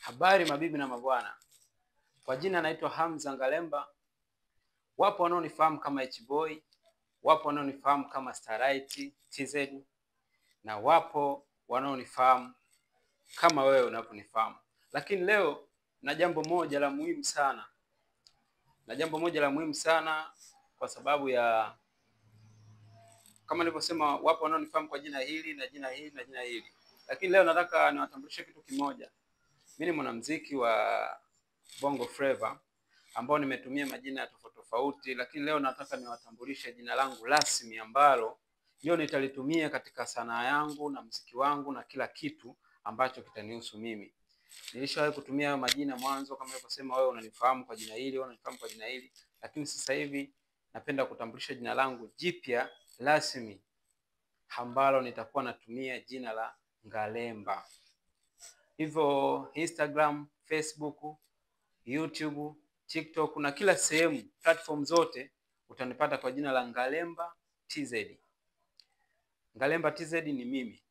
Habari mabibi na mabwana, kwa jina naitwa Hamza Ngalemba. Wapo wanaonifahamu kama H-Boy, wapo wanaonifahamu kama Starlight TZ, na wapo wanaonifahamu kama wewe unavyonifahamu. Lakini leo na jambo moja la muhimu sana, kwa sababu ya kama nilivyosema, wapo wanaonifahamu kwa jina hili na jina hili na jina hili. Lakini leo nataka niwatambulishe kitu kimoja. Mimi ni mwanamuziki wa Bongo Flava ambao nimetumia majina tofauti tofauti, lakini leo nataka niwatambulishe jina langu rasmi ambalo ndio nitalitumia katika sanaa yangu na muziki wangu na kila kitu ambacho kitanihusu mimi. Nilishawahi kutumia majina mwanzo, kama nilivyosema, wewe unanifahamu kwa jina hili, wewe unanifahamu kwa jina hili, lakini sasa hivi napenda kutambulisha jina langu jipya rasmi ambalo nitakuwa natumia jina la Ngalemba. Hivyo Instagram, Facebook, YouTube, TikTok na kila sehemu, platform zote utanipata kwa jina la Ngalemba TZ. Ngalemba TZ ni mimi.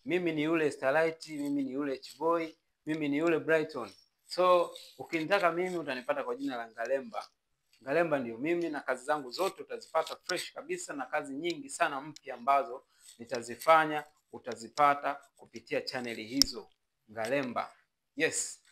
Mimi ni yule Starlight, mimi ni yule H-Boy, mimi ni yule Brighton. So ukinitaka mimi utanipata kwa jina la Ngalemba. Ngalemba ndio mimi, na kazi zangu zote utazipata fresh kabisa, na kazi nyingi sana mpya ambazo nitazifanya utazipata kupitia channel hizo Ngalemba. Yes.